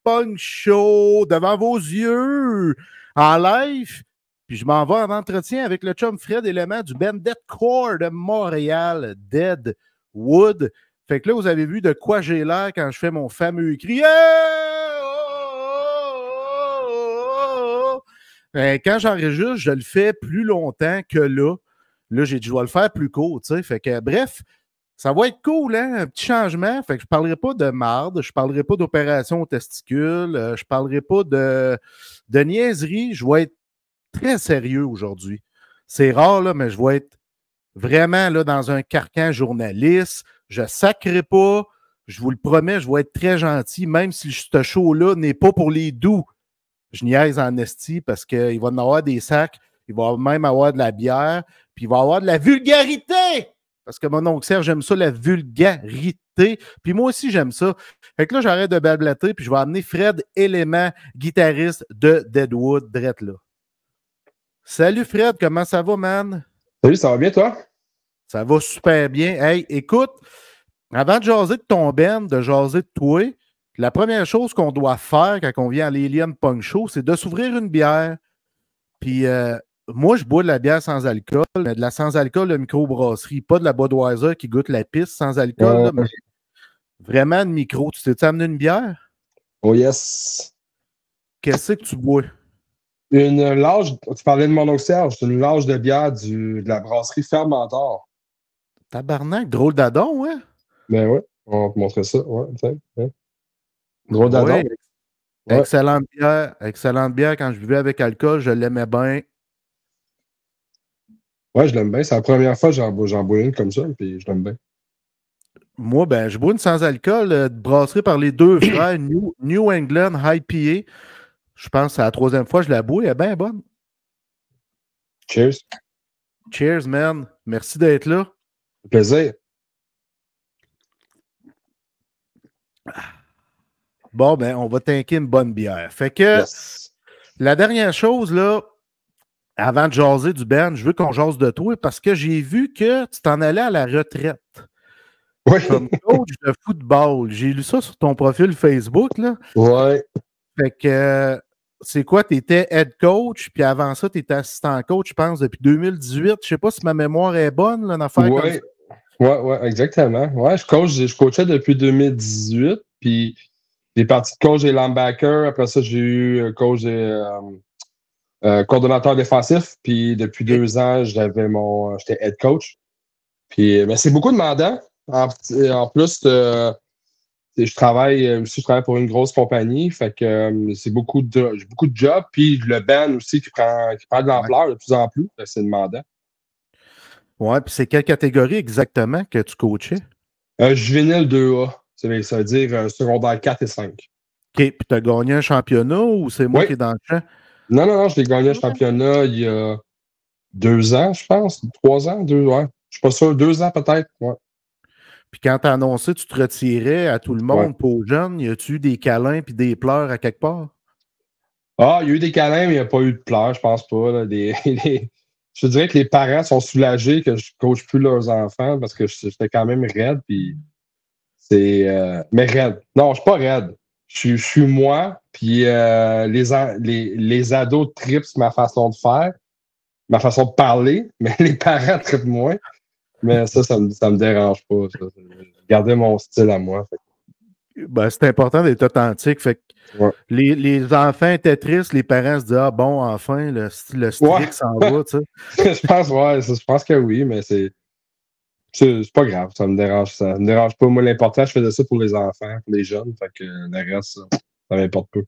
Punk Show devant vos yeux en live. Puis je m'en vais en entretien avec le chum Fred Élément du band Deadcore de Montréal, Deadwood. Fait que là, vous avez vu de quoi j'ai l'air quand je fais mon fameux cri. Quand j'enregistre, je le fais plus longtemps que là. Là, j'ai dit, je vais le faire plus court, tu sais. Fait que, bref, ça va être cool, hein? Un petit changement. Fait que je parlerai pas de marde, je parlerai pas d'opération aux testicules, je parlerai pas de niaiserie. Je vais être très sérieux aujourd'hui. C'est rare, là, mais je vais être vraiment là, dans un carcan journaliste. Je sacrerai pas. Je vous le promets, je vais être très gentil, même si ce show-là n'est pas pour les doux. Je niaise en esti parce qu'il va y en avoir des sacs, il va même avoir de la bière, puis il va y avoir de la vulgarité! Parce que mon oncle Serge, j'aime ça, la vulgarité. Puis moi aussi, j'aime ça. Fait que là, j'arrête de blablater, puis je vais amener Fred Élément, guitariste de Deadwood, drette là. Salut Fred, comment ça va, man? Salut, ça va bien, toi? Ça va super bien. Hey, écoute, avant de jaser de ton band, de jaser de toi, la première chose qu'on doit faire quand on vient à l'Alien Punk Show, c'est de s'ouvrir une bière. Puis moi, je bois de la bière sans alcool, mais de la sans-alcool de microbrasserie, pas de la Budweiser qui goûte la pisse sans alcool, là, mais vraiment de micro. Tu t'es amené une bière? Oh yes. Qu'est-ce que tu bois? Une large, tu parlais de mon oncle Serge, une large de bière de la brasserie Fermentor. Tabarnak, drôle d'adon, hein? Ben ouais, on va te montrer ça. Ouais, ouais. Drôle d'adon. Ouais. Ouais. Excellente bière. Excellente bière. Quand je buvais avec alcool, je l'aimais bien. Ouais, je l'aime bien. C'est la première fois que j'en bois une comme ça, puis je l'aime bien. Moi, ben, je bois une sans-alcool brasserie par les deux frères New England IPA. Je pense que c'est la troisième fois que je la bois. Elle est bien bonne. Cheers. Cheers, man. Merci d'être là. Plaisir. Bon, ben, on va tanker une bonne bière. Fait que La dernière chose, là, avant de jaser du band, je veux qu'on jase de toi parce que j'ai vu que tu t'en allais à la retraite. Oui. Comme coach de football. J'ai lu ça sur ton profil Facebook, là. Ouais. Fait que c'est quoi? Tu étais head coach, puis avant ça, tu étais assistant coach, je pense, depuis 2018. Je sais pas si ma mémoire est bonne, là, une affaire comme ça. Ouais, exactement. Ouais, je coachais depuis 2018, puis j'ai parti de coach des linebackers. Après ça, j'ai eu coach des coordonnateur défensif, puis depuis 2 ans, j'étais head coach. Puis, mais c'est beaucoup demandant. En plus, je travaille pour une grosse compagnie, fait que j'ai beaucoup de jobs, puis le band aussi qui prend de l'ampleur de plus en plus, c'est demandant. Ouais, puis c'est quelle catégorie exactement que tu coachais? Juvénile 2A, ça veut dire secondaire 4 et 5. OK, puis tu as gagné un championnat ou c'est moi qui est dans le champ? Non, je l'ai gagné un championnat il y a 2 ans, je pense. 3 ans, 2, ouais. Je suis pas sûr, 2 ans peut-être, ouais. Puis quand tu as annoncé que tu te retirais à tout le monde, pas aux jeunes, y a-tu eu des câlins puis des pleurs à quelque part? Ah, il y a eu des câlins, mais il n'y a pas eu de pleurs, je pense pas. Là. Je dirais que les parents sont soulagés que je ne coache plus leurs enfants parce que j'étais quand même raide. Puis mais raide. Non, je ne suis pas raide. Je suis moi, puis les ados trippent sur ma façon de faire, ma façon de parler, mais les parents trippent moins. Mais ça me dérange pas. Ça. Garder mon style à moi. Ben, c'est important d'être authentique. Fait que les enfants étaient tristes, les parents se disaient ah bon, enfin, le strict s'en va, tu sais. Je pense que oui, mais c'est pas grave, ça me dérange pas. Moi, l'important, je faisais ça pour les enfants, pour les jeunes, fait que le reste, ça m'importe peu.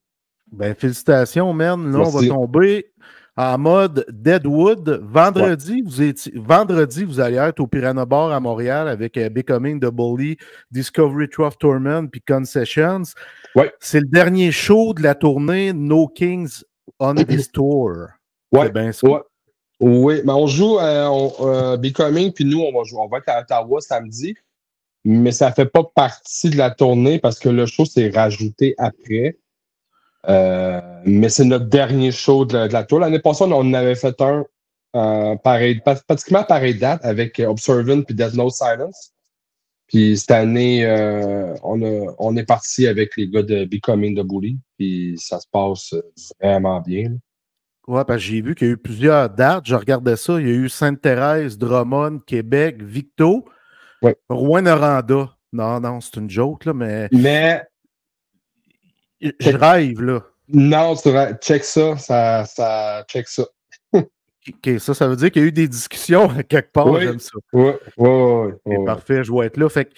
Ben, félicitations, man. Là, on va tomber en mode Deadwood. Vendredi, vous allez être au Piranha Bar à Montréal avec Becoming the Bully, Discovery Trophy Tournament puis Concessions. Ouais. C'est le dernier show de la tournée No Kings on this Tour. Ouais. C'est bien ça. Ouais. Oui, mais on joue Becoming, puis nous, on va être à Ottawa samedi, mais ça fait pas partie de la tournée parce que le show s'est rajouté après. Mais c'est notre dernier show de la tour. L'année passée, on en avait fait un pratiquement pareille date avec Observant puis Death No Silence. Puis cette année, on est parti avec les gars de Becoming the Bully. Puis ça se passe vraiment bien. Là. Ouais, parce que j'ai vu qu'il y a eu plusieurs dates. Je regardais ça. Il y a eu Sainte-Thérèse, Drummond, Québec, Victo, Ouais. Rouyn-Noranda. Non, c'est une joke, là, mais je rêve, là. Non, c'est vrai. Check ça, check ça. OK, ça veut dire qu'il y a eu des discussions quelque part. Oui, j'aime ça. Oui. Parfait, je vais être là. Fait que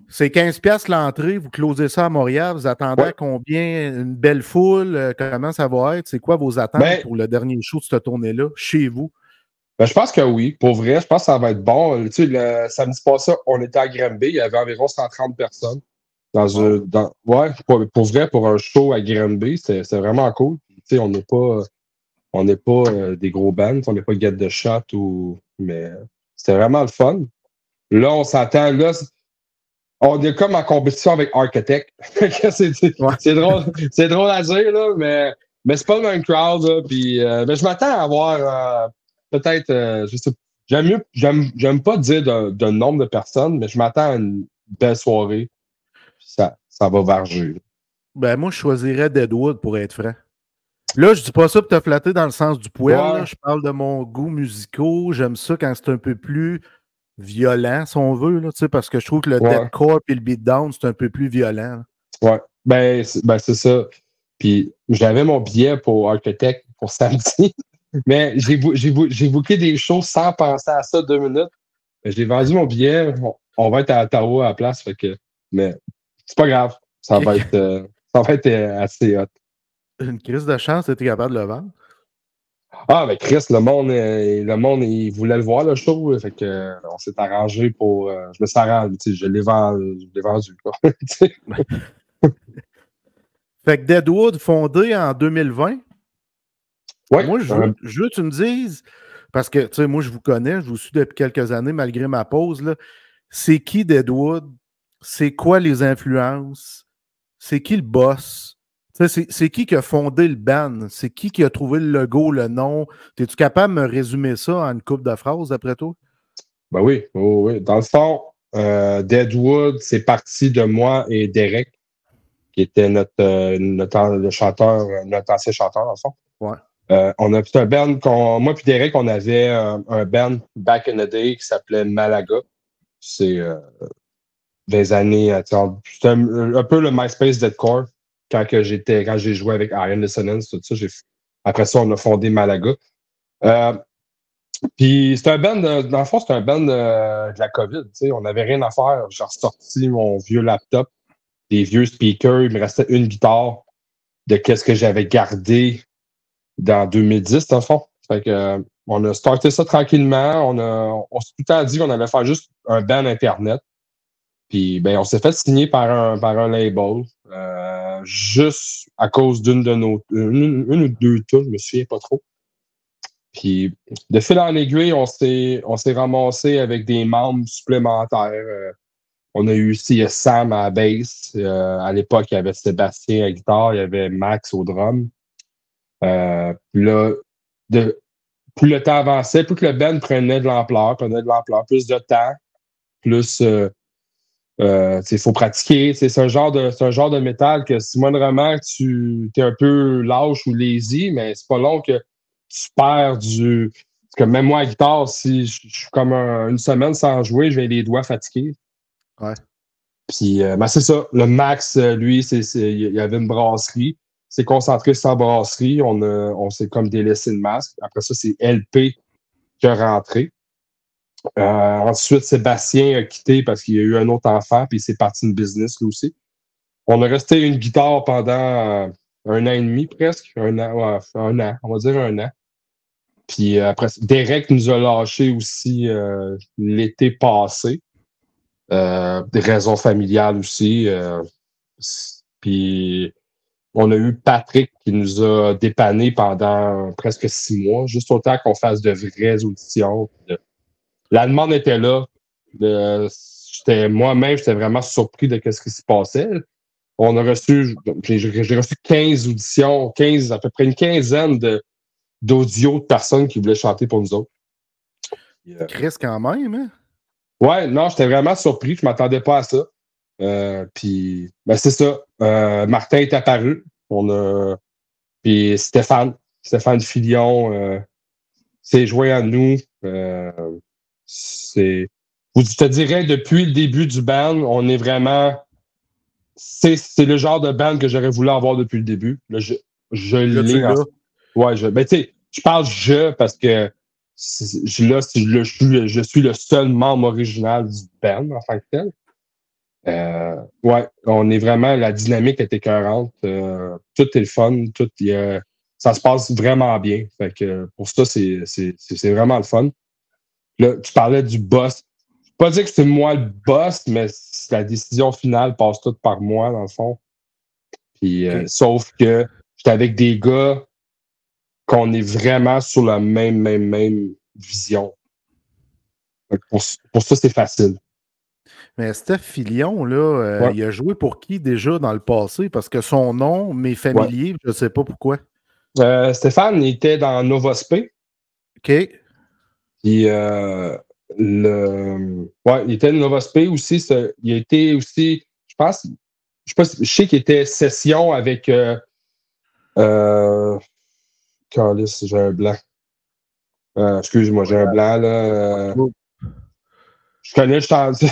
c'est $15 l'entrée, vous closez ça à Montréal, vous attendez à combien? Une belle foule? Comment ça va être? C'est quoi vos attentes pour le dernier show de cette tournée-là, chez vous? Ben, je pense que oui. Pour vrai, je pense que ça va être bon. Tu sais, le samedi passé, on était à Granby, il y avait environ 130 personnes. Pour vrai, pour un show à Granby, c'est vraiment cool. Tu sais, on n'est pas des gros bands, on n'est pas Get the Shot, mais c'était vraiment le fun. Là, on s'attend, là, on est comme en compétition avec Architect. C'est drôle à dire, là, mais c'est pas le même crowd. Là, puis, mais je m'attends à avoir peut-être, je sais pas, j'aime pas dire de nombre de personnes, mais je m'attends à une belle soirée. Ça va varger. Ben, moi, je choisirais Deadwood pour être franc. Là, je dis pas ça pour te flatter dans le sens du poil. Là. Je parle de mon goût musical. J'aime ça quand c'est un peu plus violent, si on veut, là, parce que je trouve que le deathcore et le beatdown, c'est un peu plus violent. Là. Ouais. Ben, c'est ça. Puis, j'avais mon billet pour Architect pour samedi, mais j'ai booké des shows sans penser à ça 2 minutes. J'ai vendu mon billet. On va être à Ottawa à la place, mais c'est pas grave. Ça va être assez hot. Une crise de chance, t'étais capable de le vendre? Ah, ben Chris, le monde, il voulait le voir, le show. Fait que, on s'est arrangé pour. Je me suis arrangé, je l'ai vendu. Quoi. Fait que Deadwood, fondé en 2020. Ouais, moi, je veux que tu me dises, parce que, tu sais, moi, je vous connais, je vous suis depuis quelques années, malgré ma pause, là. C'est qui Deadwood? C'est quoi les influences? C'est qui le boss? C'est qui a fondé le band? C'est qui a trouvé le logo, le nom? Es-tu capable de me résumer ça en une couple de phrases, d'après toi? Ben oui. Dans le fond, Deadwood, c'est parti de moi et Derek, qui était notre chanteur, notre ancien chanteur, dans le fond. Ouais. On a un band, moi et Derek, on avait un band back in the day qui s'appelait Malaga. C'est des années, c'était un peu le MySpace Deadcore quand j'ai joué avec Iron Dissonance, tout ça. Après ça, on a fondé Malaga. Puis c'est un band, dans le fond, c'est un band de la COVID. On n'avait rien à faire. J'ai ressorti mon vieux laptop, des vieux speakers. Il me restait une guitare de qu'est-ce que j'avais gardé dans 2010, dans le fond. Fait que, on a starté ça tranquillement. On s'est tout le temps dit qu'on allait faire juste un band Internet. Puis, ben, on s'est fait signer par un label, juste à cause d'une de nos, une ou deux tunes, je me souviens pas trop. Puis, de fil en aiguille, on s'est ramassé avec des membres supplémentaires. On a eu aussi Sam à la bass. À l'époque, il y avait Sébastien à la guitare, il y avait Max au drum. Puis là, plus le temps avançait, plus que le band prenait de l'ampleur, plus de temps, plus il faut pratiquer. C'est un genre de métal que si moindrement tu es un peu lâche ou lazy, mais c'est pas long que tu perds du. Parce que même moi à guitare, si je suis comme une semaine sans jouer, j'ai les doigts fatigués. Ouais. Puis ben c'est ça. Le Max, lui, il y avait une brasserie. C'est concentré sur la brasserie. On s'est comme délaissé le masque. Après ça, c'est LP qui a rentré. Ensuite, Sébastien a quitté parce qu'il y a eu un autre enfant, puis il s'est parti une business lui aussi. On a resté une guitare pendant 1 an et demi presque. Un an, on va dire 1 an. Puis après, Derek nous a lâché aussi l'été passé. Des raisons familiales aussi. Puis on a eu Patrick qui nous a dépanné pendant presque 6 mois, juste autant qu'on fasse de vraies auditions. La demande était là. Moi-même, j'étais vraiment surpris de ce qui se passait. On a reçu, j'ai reçu 15 auditions, à peu près une quinzaine d'audios de personnes qui voulaient chanter pour nous autres. Chris, quand même, hein? Ouais, non, j'étais vraiment surpris. Je ne m'attendais pas à ça. Puis, ben, c'est ça. Martin est apparu. Puis Stéphane Filion s'est joint à nous. Je te dirais, depuis le début du band, on est vraiment. C'est le genre de band que j'aurais voulu avoir depuis le début. Là, je Là, tu l'ai. l'as. Ouais, ben, tu sais, je parle parce que je suis le seul membre original du band en tant que tel. Ouais, on est vraiment, la dynamique est écœurante. Tout est le fun. Ça se passe vraiment bien. Fait que pour ça, c'est vraiment le fun. Là, tu parlais du boss. Je ne peux pas dire que c'est moi le boss, mais la décision finale passe toute par moi, dans le fond. Puis, sauf que j'étais avec des gars qu'on est vraiment sur la même vision. Pour ça, c'est facile. Mais Steph Filion, là, Ouais. il a joué pour qui déjà dans le passé? Parce que son nom m'est familier, je ne sais pas pourquoi. Stéphane, il était dans Nova Spe. OK. Puis, il était dans Nova Spe aussi. Il a été aussi, je sais qu'il était session avec. Calice, j'ai un blanc. Excuse-moi, j'ai un blanc, là. Je connais le chanteur.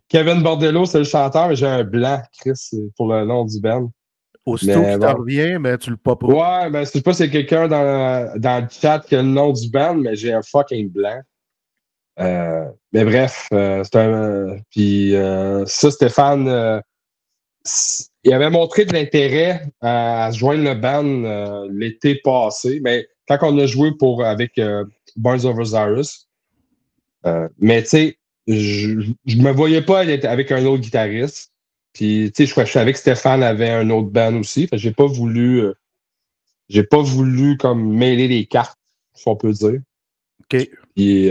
Kevin Bordello, c'est le chanteur, mais j'ai un blanc, Chris, pour le nom du band. Aussitôt qu'il t'en revient, mais tu le pas. Ouais, ben, je sais pas si c'est quelqu'un dans le chat qui a le nom du band, mais j'ai un fucking blanc. Mais bref, c'est un. Puis ça, Stéphane, il avait montré de l'intérêt à se joindre le band l'été passé, mais quand on a joué avec Barnes of Osiris. Mais tu sais, je me voyais pas être avec un autre guitariste. Puis tu sais, je savais que Stéphane avait un autre band aussi. Fait que j'ai pas voulu comme mêler les cartes, si on peut dire. OK. Puis,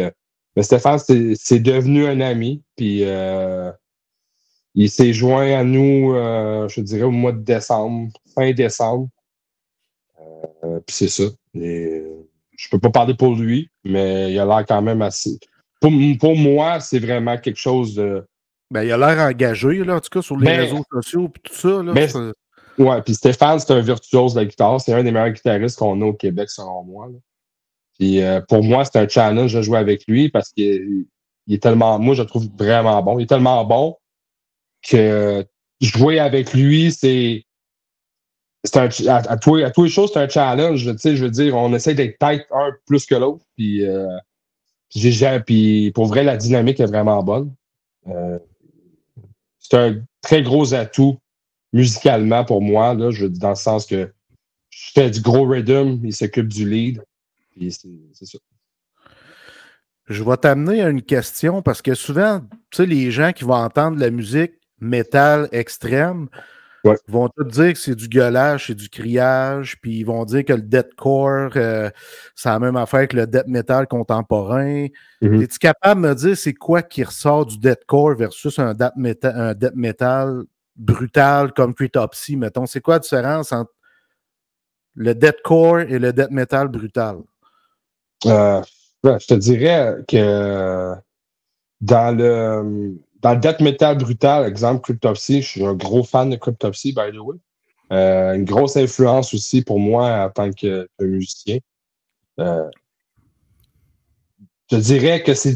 mais Stéphane, c'est devenu un ami. Puis il s'est joint à nous, je dirais, au mois de décembre, fin décembre. Puis c'est ça. Je peux pas parler pour lui, mais il a l'air quand même assez. Pour moi, c'est vraiment quelque chose de. Ben, il a l'air engagé, là, en tout cas, sur les réseaux sociaux et tout ça. Là, ouais, puis Stéphane, c'est un virtuose de la guitare. C'est un des meilleurs guitaristes qu'on a au Québec, selon moi. Là. Puis pour moi, c'est un challenge de jouer avec lui parce qu'il est tellement. Moi, je le trouve vraiment bon. Il est tellement bon que jouer avec lui, c'est. À tous les choses, c'est un challenge. Je veux dire, on essaie d'être tête un plus que l'autre. Puis, puis pour vrai, la dynamique est vraiment bonne. C'est un très gros atout musicalement pour moi, là, dans le sens que je fais du gros rhythm, il s'occupe du lead. Puis c'est ça. Je vais t'amener à une question parce que souvent, tu sais, les gens qui vont entendre la musique métal extrême vont te dire que c'est du gueulage, c'est du criage, puis ils vont dire que le deathcore, c'est la même affaire que le death metal contemporain. Mm-hmm. Es-tu capable de me dire c'est quoi qui ressort du deathcore versus un death metal brutal comme Cryptopsy, mettons? C'est quoi la différence entre le deathcore et le death metal brutal? Je te dirais que dans le death metal brutal, exemple Cryptopsy, je suis un gros fan de Cryptopsy, by the way. Une grosse influence aussi pour moi en tant que musicien. Je dirais que c'est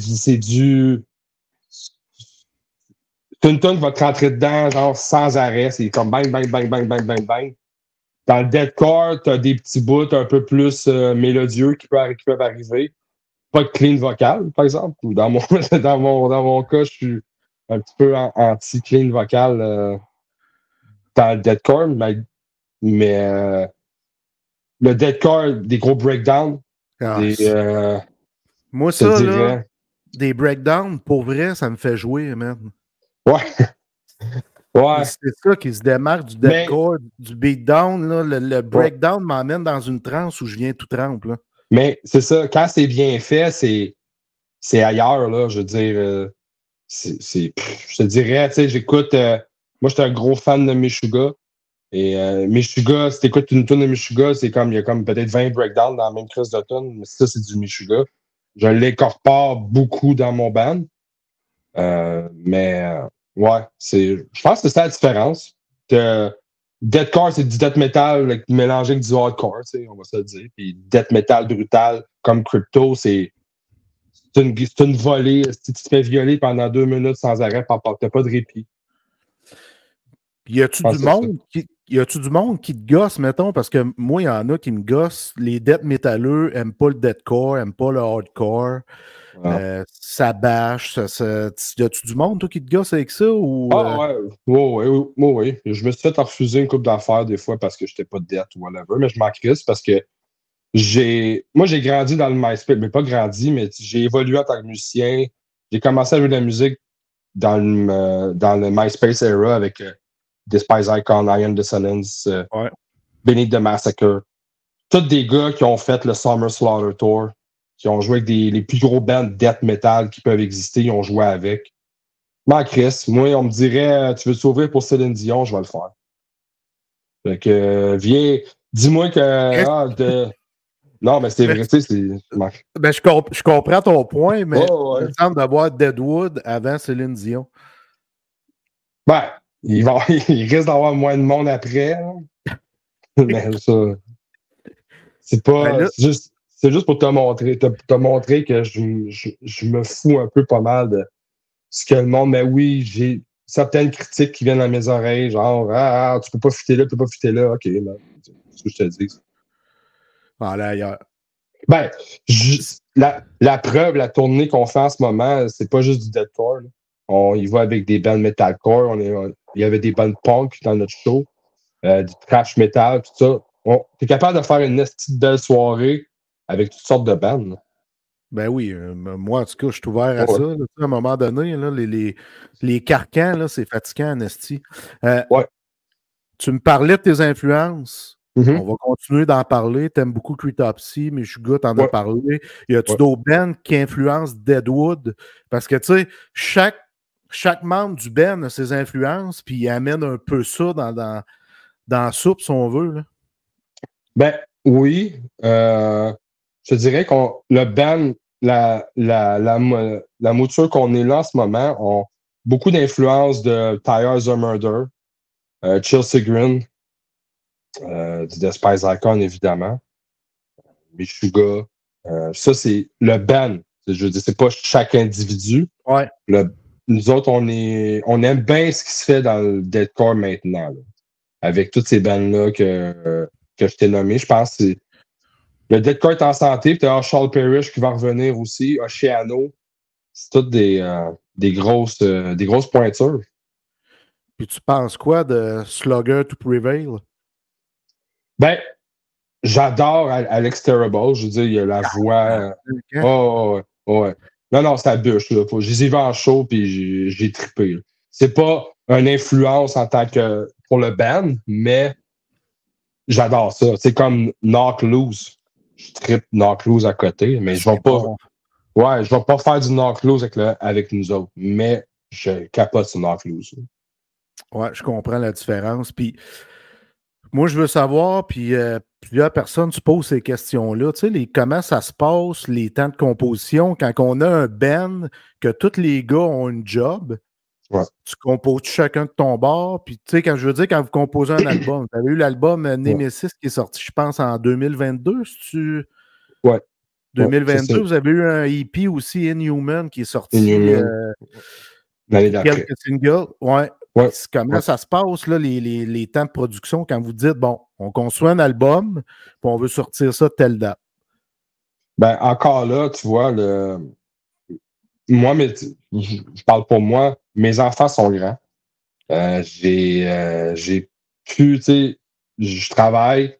une tonne qui va te rentrer dedans genre sans arrêt. C'est comme bang, bang, bang, bang, bang, bang, bang. Dans le deathcore, tu as des petits bouts un peu plus mélodieux qui peuvent arriver. Pas de clean vocal, par exemple. Dans mon cas, je suis un petit peu anti-clean vocal dans le deathcore, mais le deathcore, des gros breakdowns. Moi, ça, là, des breakdowns, pour vrai, ça me fait jouer, man. Ouais. Ouais. C'est ça qui se démarque du deathcore, du beatdown. Là, le breakdown m'emmène dans une transe où je viens tout trempe. Là. Mais c'est ça, quand c'est bien fait, c'est ailleurs, là. Je veux dire, je te dirais, tu sais, j'écoute. Moi, j'étais un gros fan de Meshuggah. Et Meshuggah, si t'écoutes une tune de Meshuggah, il y a comme peut-être 20 breakdowns dans la même crise de tune, mais ça, c'est du Meshuggah. Je l'incorpore beaucoup dans mon band. Ouais, je pense que c'est ça la différence. Deathcore, c'est du death metal mélangé avec du hardcore, on va se le dire. Puis death metal brutal comme Crypto, c'est une volée. Tu te fais violer pendant 2 minutes sans arrêt, t'as pas de répit. Y a-tu du monde qui te gosse, mettons, parce que moi, il y en a qui me gossent. Les death métalleux aiment pas le deathcore, aiment pas le hardcore. Ça bâche. Y a-tu du monde, toi, qui te gosse avec ça? Ou, ouais. Je me suis fait refuser une couple d'affaires des fois parce que j'étais pas de death ou whatever, mais je m'en crisse parce que moi, j'ai grandi dans le MySpace, mais pas grandi, mais j'ai évolué en tant que musicien. J'ai commencé à jouer de la musique dans le MySpace era avec Despise Icon, Iron Dissonance, Beneath the Massacre. Tous des gars qui ont fait le Summer Slaughter Tour, qui ont joué avec les plus gros bands de death metal qui peuvent exister, ils ont joué avec. Chris, moi, on me dirait tu veux t'ouvrir pour Céline Dion, je vais le faire. Fait que viens, dis-moi que. Non, mais c'est vrai, tu sais, je comprends ton point, mais il me semble d'avoir Deadwood avant Céline Dion. Ben, il risque d'avoir moins de monde après. Mais ça. C'est pas. C'est juste pour te montrer que je me fous un peu pas mal de ce que le monde. Mais oui, j'ai certaines critiques qui viennent à mes oreilles, genre tu peux pas fitter là, tu peux pas fitter là. OK, ben, c'est ce que je te dis. Là, ailleurs. Ben, la preuve, la tournée qu'on fait en ce moment, c'est pas juste du deathcore. On y va avec des bands metalcore. Il y avait des bands punk dans notre show, du thrash metal, tout ça. T'es capable de faire une petite belle soirée avec toutes sortes de bandes. Là. Ben oui, moi, en tout cas, je suis ouvert à ça. Là, à un moment donné, là, les carcans, là, c'est fatigant, Nasty. Tu me parlais de tes influences. On va continuer d'en parler. T'aimes beaucoup Cryptopsy, mais je suis t'en as parlé. Y a-tu d'autres bands qui influencent Deadwood? Parce que, tu sais, chaque membre du band a ses influences, puis il amène un peu ça dans la soupe, si on veut. Là. Ben, oui. Je te dirais que le band, la mouture qu'on est là en ce moment, a beaucoup d'influence de Tires the Murder, Chill Sigrin, du Despise Icon, évidemment. Meshuggah. Ça, c'est le band. Je veux dire, c'est pas chaque individu. Ouais. Nous autres, on aime bien ce qui se fait dans le deathcore maintenant. Là. Avec toutes ces bandes-là que je t'ai nommées. Je pense que le deathcore est en santé. Puis tu as Charles Parrish qui va revenir aussi. Oceano. C'est toutes des grosses pointures. Puis tu penses quoi de Slugger to Prevail? Ben, j'adore Alex Terrible. Je veux dire, il y a la voix. Ouais. Non, c'est la bûche. Là. Je les ai vus en show puis j'ai trippé. Là. C'est pas une influence en tant que pour le band, mais j'adore ça. C'est comme Knock Loose. Je trippe Knock Loose à côté, mais je vais pas. Bon. Ouais, je vais pas faire du Knock Loose avec nous autres, mais je capote sur Knock Loose. Ouais, je comprends la différence. Puis moi, je veux savoir, puis plusieurs personnes se posent ces questions-là. Tu sais, comment ça se passe, les temps de composition, quand on a un band, que tous les gars ont une job, tu composes chacun de ton bord. Puis, tu sais, quand je veux dire, quand vous composez un album, vous avez eu l'album Nemesis qui est sorti, je pense, en 2022, Ouais. 2022, vous avez eu un EP aussi, Inhuman, qui est sorti l'année d'après. Quelques singles. Ouais. Comment ça se passe, là, les temps de production, quand vous dites, bon, on conçoit un album, puis on veut sortir ça telle date? Ben, encore là, tu vois, moi, je parle pour moi, mes enfants sont grands. J'ai pu, tu sais, je travaille,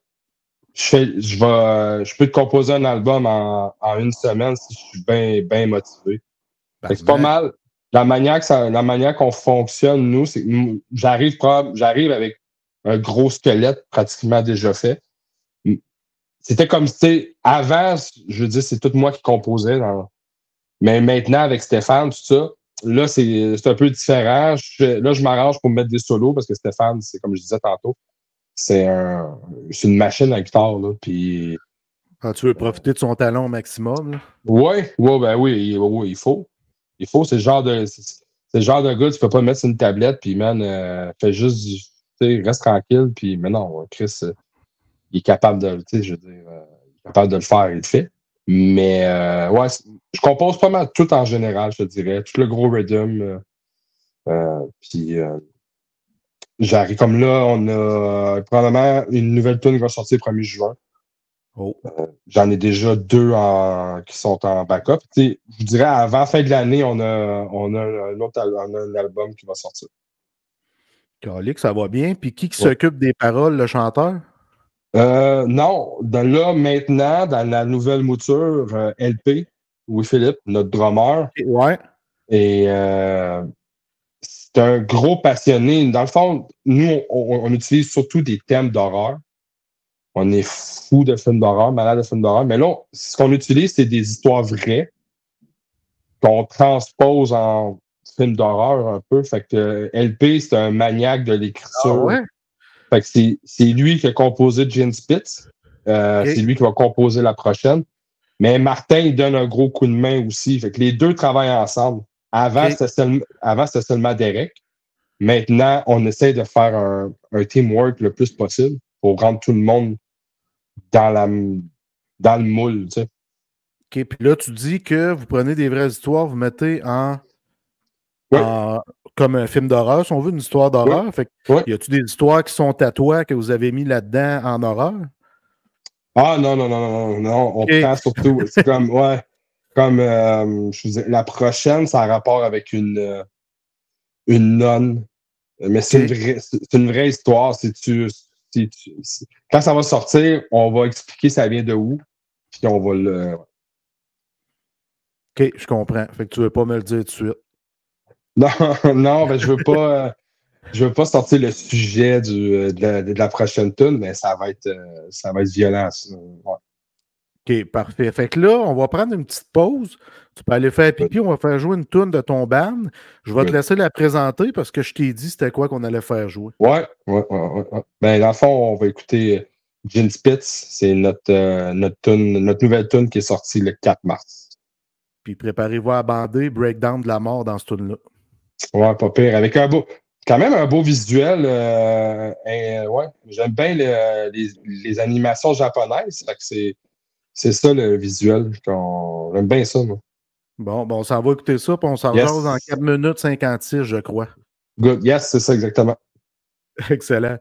je peux te composer un album en une semaine si je suis bien motivé. C'est pas mal. La manière qu'on fonctionne, nous, c'est que j'arrive avec un gros squelette pratiquement déjà fait. C'était comme si, avant, je veux dire, c'est tout moi qui composais. Mais maintenant, avec Stéphane, tout ça, là, c'est un peu différent. Là, je m'arrange pour me mettre des solos parce que Stéphane, c'est comme je disais tantôt, c'est une machine à guitare. Là, puis, tu veux profiter de son talent au maximum? Oui, il faut. Il faut, c'est le genre de. C'est le genre de gars, tu peux pas le mettre sur une tablette, puis man, fais juste du. Tu sais, reste tranquille, puis mais non, Chris, il est capable de. Tu sais, je veux dire, il est capable de le faire, il le fait. Mais ouais, je compose pas mal tout en général, je te dirais. Tout le gros rhythm. Puis j'arrive comme là, on a probablement une nouvelle tune qui va sortir le 1er juin. Oh. J'en ai déjà 2 qui sont en backup. Tu sais, je dirais avant la fin de l'année, on a un album qui va sortir. Calique, ça va bien. Puis qui s'occupe des paroles, le chanteur? Non. Là, maintenant, dans la nouvelle mouture, LP, Louis-Philippe, notre drummer. Ouais. Et c'est un gros passionné. Dans le fond, nous, on utilise surtout des thèmes d'horreur. On est fou de films d'horreur, malade de films d'horreur. Mais là, ce qu'on utilise, c'est des histoires vraies qu'on transpose en films d'horreur un peu. Fait que LP, c'est un maniaque de l'écriture. Ah ouais? Fait que c'est lui qui a composé Gin Spitz. Okay. C'est lui qui va composer la prochaine. Mais Martin, il donne un gros coup de main aussi. Fait que les deux travaillent ensemble. Avant, c'était seulement Derek. Maintenant, on essaie de faire un teamwork le plus possible pour rendre tout le monde dans le moule, tu sais. OK, puis là, tu dis que vous prenez des vraies histoires, vous mettez comme un film d'horreur, si on veut, une histoire d'horreur. Oui. Fait que, y a-tu des histoires qui sont à toi que vous avez mis là-dedans en horreur? Ah non, on prend surtout, c'est comme, je vous dis, la prochaine, ça a rapport avec une nonne, mais c'est une vraie histoire. Quand ça va sortir, on va expliquer ça vient de où, puis on va le... OK, je comprends. Fait que tu veux pas me le dire tout de suite. Non, ben, je veux pas sortir le sujet de la prochaine tune, mais ça va être violent. Ouais. OK, parfait. Fait que là, on va prendre une petite pause. Tu peux aller faire pipi, on va faire jouer une tune de ton band. Je vais te laisser la présenter parce que je t'ai dit c'était quoi qu'on allait faire jouer. Ouais. Ben, dans le fond, on va écouter Gin Spitz. C'est notre nouvelle tune qui est sortie le 4 mars. Puis préparez-vous à bander Breakdown de la mort dans ce tune-là. Ouais, pas pire. Avec quand même un beau visuel. Ouais, j'aime bien les animations japonaises. Fait que c'est ça le visuel. J'aime bien ça, moi. Bon, on s'en va écouter ça, puis on s'en jase en 4 minutes 56, je crois. Good. Yes, c'est ça exactement. Excellent.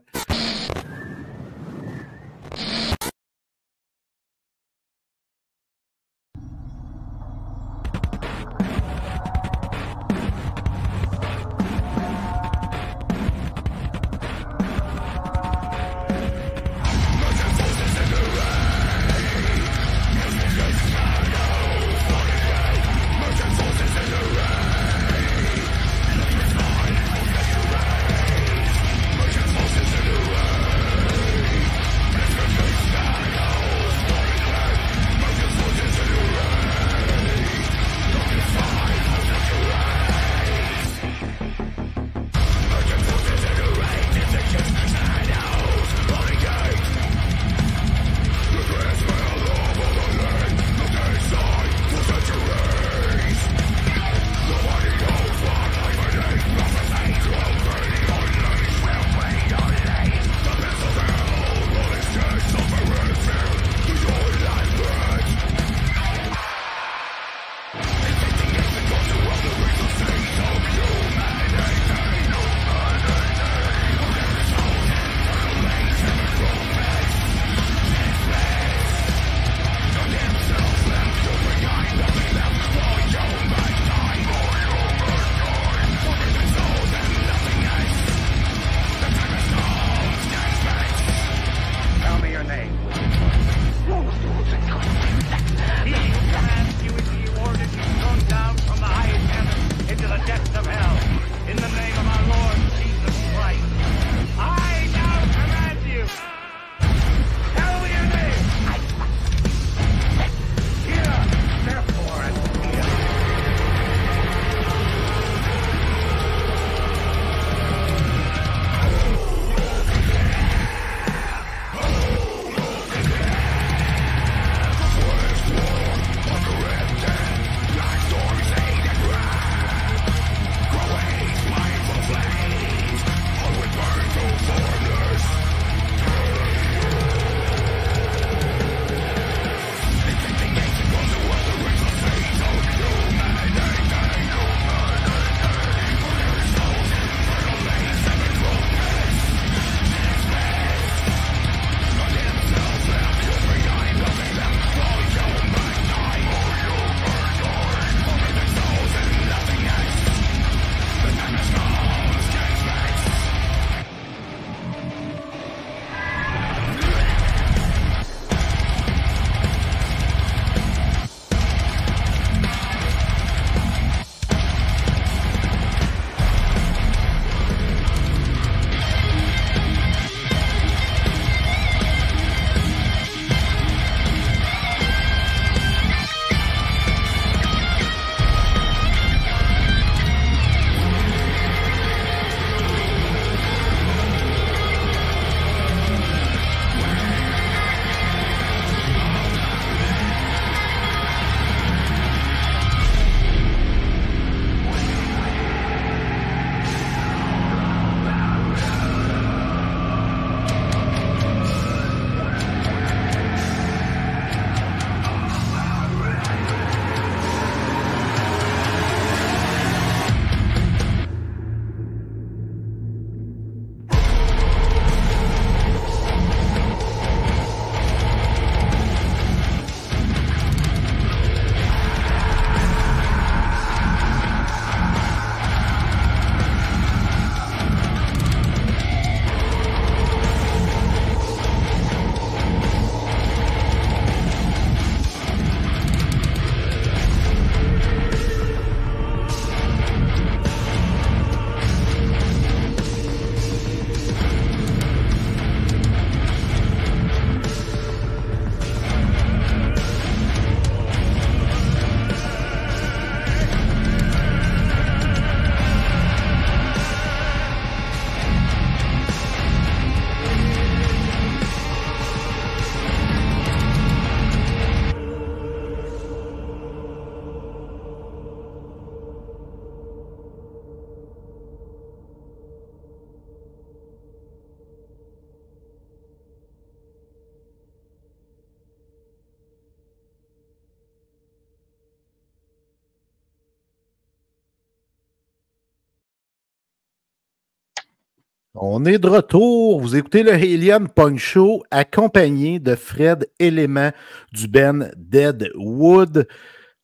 On est de retour. Vous écoutez le Helium Punk Show accompagné de Fred Element du band Deadwood.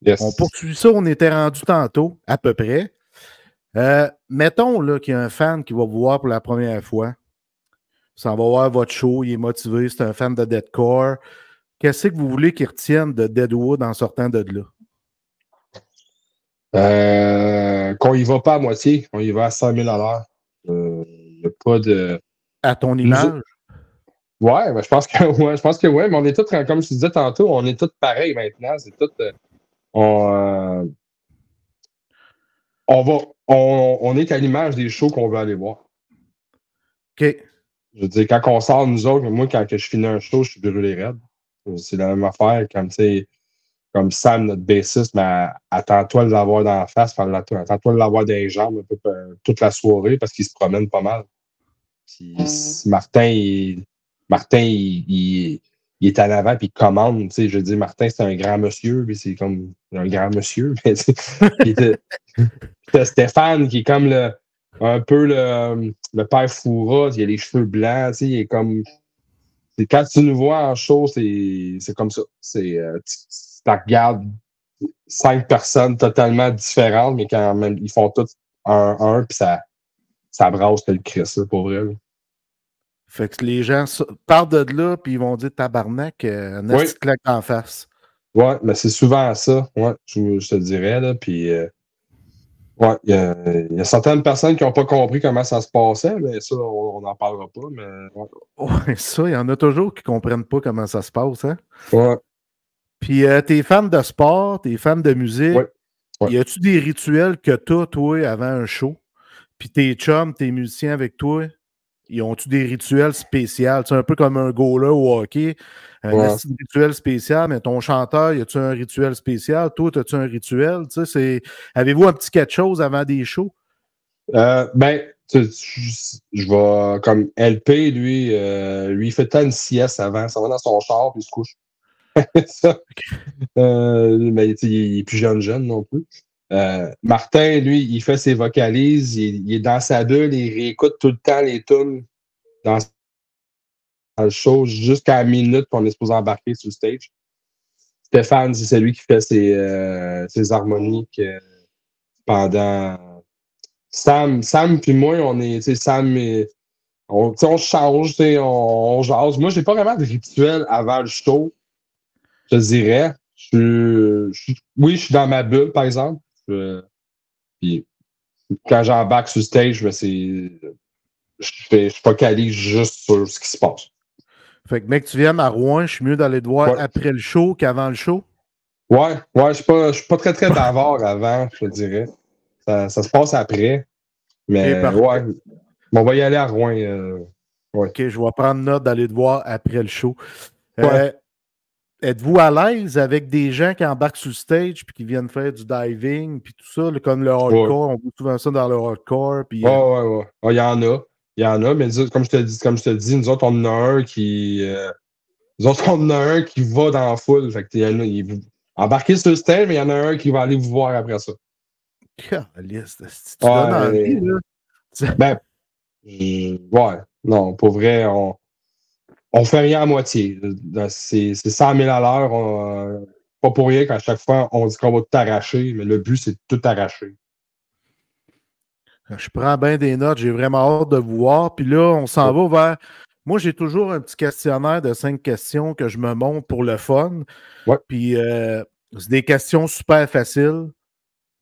Yes. On poursuit ça, on était rendu tantôt, à peu près. Mettons là, qu'il y a un fan qui va vous voir pour la première fois. Ça va voir votre show, il est motivé, c'est un fan de deathcore. Qu'est-ce que vous voulez qu'il retienne de Deadwood en sortant de là? Qu'on y va pas à moitié, on y va à 100 000 $. Il n'y a pas de... À ton image? Ouais, ben, je pense que ouais, mais on est tous, comme je te disais tantôt, on est tous pareils maintenant. C'est tout. On est à l'image des shows qu'on veut aller voir. OK. Je veux dire, quand on sort, nous autres, moi, quand je finis un show, je suis brûlé raide. C'est la même affaire, comme Sam, notre bassiste, mais attends-toi de l'avoir dans la face, attends-toi de l'avoir dans les jambes un peu toute la soirée parce qu'il se promène pas mal. Puis Martin, il est en avant puis il commande. Tu sais, je veux dire, Martin, c'est un grand monsieur, puis c'est comme un grand monsieur. Puis t'as Stéphane qui est comme un peu le père Foura, il a les cheveux blancs, tu sais, il est comme. Quand tu nous vois en show, c'est comme ça. Tu regardes 5 personnes totalement différentes, mais quand même, ils font tous un, puis ça brasse le Christ, pour vrai. Là. Fait que les gens partent de là, puis ils vont dire tabarnak, un asti claque en face. Ouais, mais c'est souvent ça, ouais, je te dirais, là, puis ouais, il y a certaines personnes qui n'ont pas compris comment ça se passait, mais ça, on n'en parlera pas, mais ouais. Ouais, ça, il y en a toujours qui ne comprennent pas comment ça se passe, hein? Ouais. Puis t'es fan de sport, t'es fan de musique, y a-tu des rituels que t'as, toi, avant un show? Puis tes chums, tes musiciens avec toi, ils ont-tu des rituels spéciaux? C'est un peu comme un goaler au hockey, un rituel spécial, mais ton chanteur, y a-tu un rituel spécial? Toi, as-tu un rituel? Avez-vous un petit quelque chose avant des shows? Ben, je vais, comme LP, lui, il fait tant une sieste avant, ça va dans son char, puis il se couche. Ça. Mais il est plus jeune non plus. Martin, lui, il fait ses vocalises, il est dans sa bulle, il réécoute tout le temps les tunes dans le show jusqu'à la minute qu'on est supposé embarquer sur le stage. Stéphane, c'est celui qui fait ses harmoniques pendant. Sam puis moi, on est. Sam, on change, on jase. Moi, j'ai pas vraiment de rituel avant le show, je dirais. Oui, je suis dans ma bulle, par exemple. Puis quand j'embarque sur le stage, je focalise juste sur ce qui se passe. Fait que, mec, tu viens à Rouen, je suis mieux d'aller te voir après le show qu'avant le show? Ouais, je suis pas très, très bavard avant, je te dirais. Ça se passe après. Mais ouais, on va y aller à Rouen. OK, je vais prendre note d'aller te voir après le show. Êtes-vous à l'aise avec des gens qui embarquent sur le stage puis qui viennent faire du diving puis tout ça, comme le hardcore? On voit souvent ça dans le hardcore. Puis, ouais. Il y en a. Il y en a, mais comme je te dis, nous autres, on en a un qui. Nous autres, on en a un qui va dans la foule. Fait que il est embarqué sur le stage, mais il y en a un qui va aller vous voir après ça. Calice, tu donnes envie, là. Ben, ouais. Non, pour vrai, on fait rien à moitié. C'est 100 000 $. Pas pour rien qu'à chaque fois, on dit qu'on va tout arracher, mais le but, c'est de tout arracher. Je prends bien des notes. J'ai vraiment hâte de vous voir. Puis là, on s'en va vers... Moi, j'ai toujours un petit questionnaire de 5 questions que je me montre pour le fun. Ouais. Puis, c'est des questions super faciles.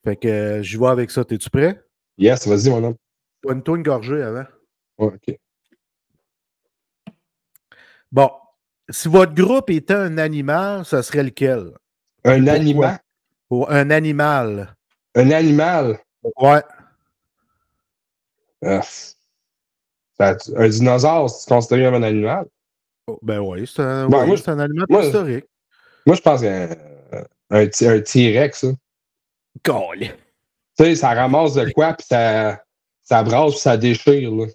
Fait que j'y vais avec ça. T'es-tu prêt? Yes, vas-y, mon homme. Donne-toi une gorgée avant. Ouais, OK. Bon. Si votre groupe était un animal, ça serait lequel? Un animal? Un animal. Un animal? Ouais. Un dinosaure, c'est considéré comme un animal? Ben oui, c'est un animal historique. Moi, je pense qu'un T-Rex, ça. Golly. Tu sais, ça ramasse de quoi, puis ça brasse, puis ça déchire, là.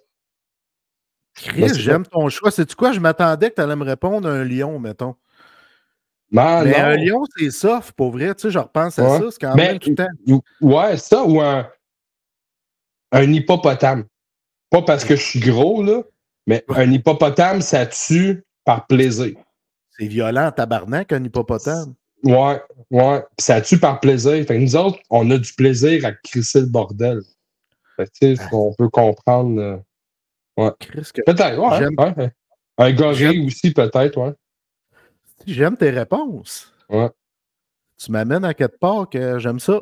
Chris, j'aime ton choix. Sais-tu quoi? Je m'attendais que tu allais me répondre un lion, mettons. Mais non. Un lion, c'est soft, pour vrai. Tu sais, je repense à ça. C'est quand même tout le temps. Ouais, ça, ou un hippopotame. pas parce que je suis gros, là, mais un hippopotame, ça tue par plaisir. C'est violent, tabarnak, un hippopotame. Ouais. Puis ça tue par plaisir. Fait que nous autres, on a du plaisir à crisser le bordel. Fait que, tu sais, on peut comprendre. Ouais. Peut-être, ouais. Un gorille aussi, peut-être, ouais. J'aime tes réponses. Ouais. Tu m'amènes à quelque part que j'aime ça.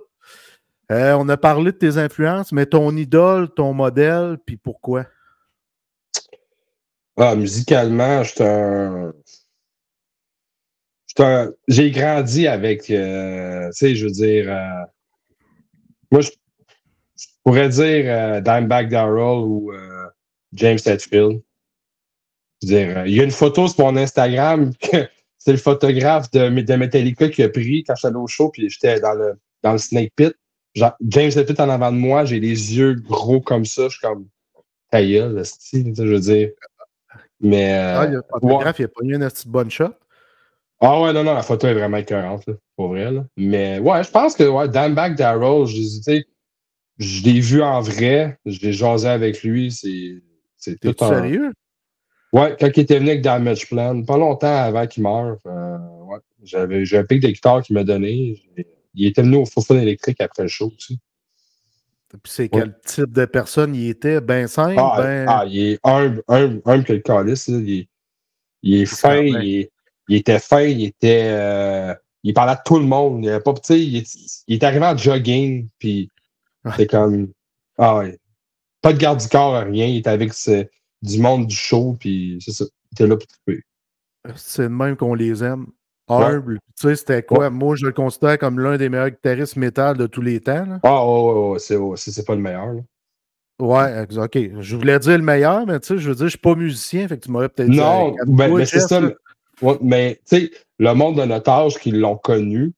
On a parlé de tes influences, mais ton idole, ton modèle, puis pourquoi? Musicalement, j'ai grandi avec, tu sais, je veux dire, moi, je pourrais dire Dimebag Darrell ou James Hetfield. Je veux dire, il y a une photo sur mon Instagram que c'est le photographe de Metallica qui a pris quand j'étais allé au show, puis j'étais dans le Snake Pit. Genre, James Hetfield en avant de moi, j'ai les yeux gros comme ça, je suis comme ta gueule, je veux dire. Mais. Le photographe, il a pas eu une bonne shot. Ah ouais, non, la photo est vraiment écœurante, pour vrai. Là. Mais ouais, je pense que Dimebag Darrell, je l'ai vu en vrai, j'ai jasé avec lui, c'est tout un... Sérieux? Ouais, quand il était venu avec Damage Plan, pas longtemps avant qu'il meure, ouais, j'ai un pic de guitare qu'il m'a donné. Il était venu au Faux électrique après le show aussi. Puis c'est quel type de personne il était? Ben simple? Il est humble que le calice. Il est fin, il était fin, il parlait à tout le monde. Il est arrivé en jogging, puis c'est comme... pas de garde du corps, rien. Il était avec du monde du show, puis c'est ça. Il était là pour trouver. C'est de même qu'on les aime. Humble. Ouais. Tu sais, c'était quoi? Ouais. Moi, je le considère comme l'un des meilleurs guitaristes métal de tous les temps. Là. C'est pas le meilleur. Là. Ouais, OK. Je voulais dire le meilleur, mais tu sais, je veux dire, je suis pas musicien, fait que tu m'aurais peut-être dit... Non, mais c'est ça. Mais tu sais, le monde de notre âge qui l'ont connu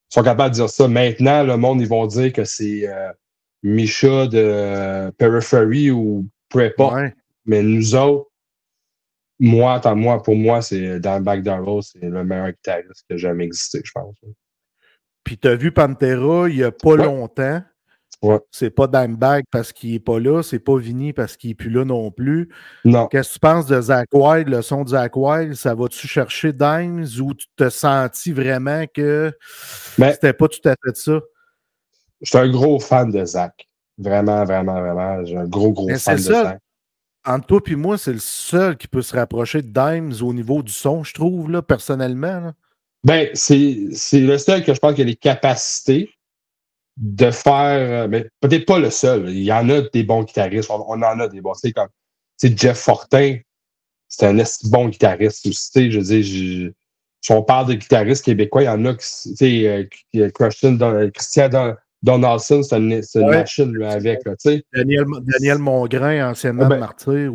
sont capables de dire ça. Maintenant, le monde, ils vont dire que c'est Misha de Periphery ou peu importe. Ouais. Mais nous autres, pour moi, c'est Dimebag Darrell, c'est le meilleur guitariste qui a jamais existé, je pense. Puis tu as vu Pantera il n'y a pas longtemps. Ouais. C'est pas Dimebag parce qu'il n'est pas là, c'est pas Vinny parce qu'il n'est plus là non plus. Non. Qu'est-ce que tu penses de Zakk Wylde, le son de Zakk Wylde? Ça va-tu chercher Dimes ou tu te senti vraiment que c'était pas tout à fait ça? Je suis un gros fan de Zakk. Vraiment, vraiment, vraiment. J'ai un gros fan de Zakk. Entre toi et moi, c'est le seul qui peut se rapprocher de Dimes au niveau du son, je trouve, là, personnellement. Là. Ben, c'est le seul que je pense qu'il a les capacités de faire, mais peut-être pas le seul. Il y en a des bons guitaristes. On en a des bons. C'est comme Jeff Fortin, c'est un bon guitariste aussi. Je veux dire, si on parle de guitaristes québécois, il y en a qui, Christian Donaldson, c'est une machine là, avec. Là, Daniel Mongrain, anciennement de Martyr.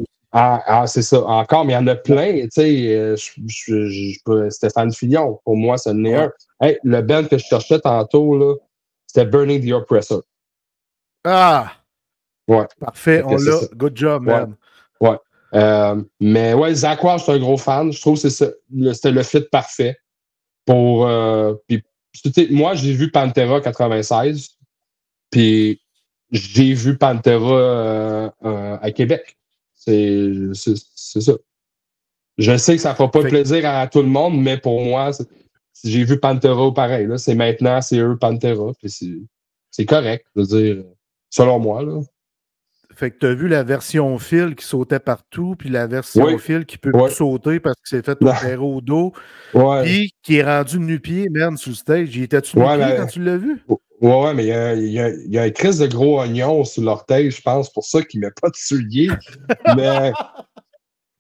C'est ça. Encore, mais il y en a plein. Stéphane Fillon, pour moi, c'est le un. Hey, le band que je cherchais tantôt, là, c'était Burning the Oppressor. Ah! Ouais. Parfait, on l'a. Good job, man. Ouais. Mais ouais, Zakk Wylde, je suis un gros fan. Je trouve que c'était le fit parfait. Pour. Moi, j'ai vu Pantera 96. Puis j'ai vu Pantera à Québec. C'est ça. Je sais que ça ne fera pas plaisir à tout le monde, mais pour moi, j'ai vu Pantera pareil. Là. C'est maintenant, c'est eux Pantera. C'est correct, je veux dire, selon moi. Là. Fait que tu as vu la version fil qui sautait partout, puis la version fil qui peut plus sauter parce qu'il s'est fait opérer au dos, puis qui est rendu nu-pied, man, sous le stage. Il était-tu nu-pied quand tu l'as vu? Ouais, mais il y a un crise de gros oignon sur l'orteil, je pense, pour ça qu'il ne met pas de souliers.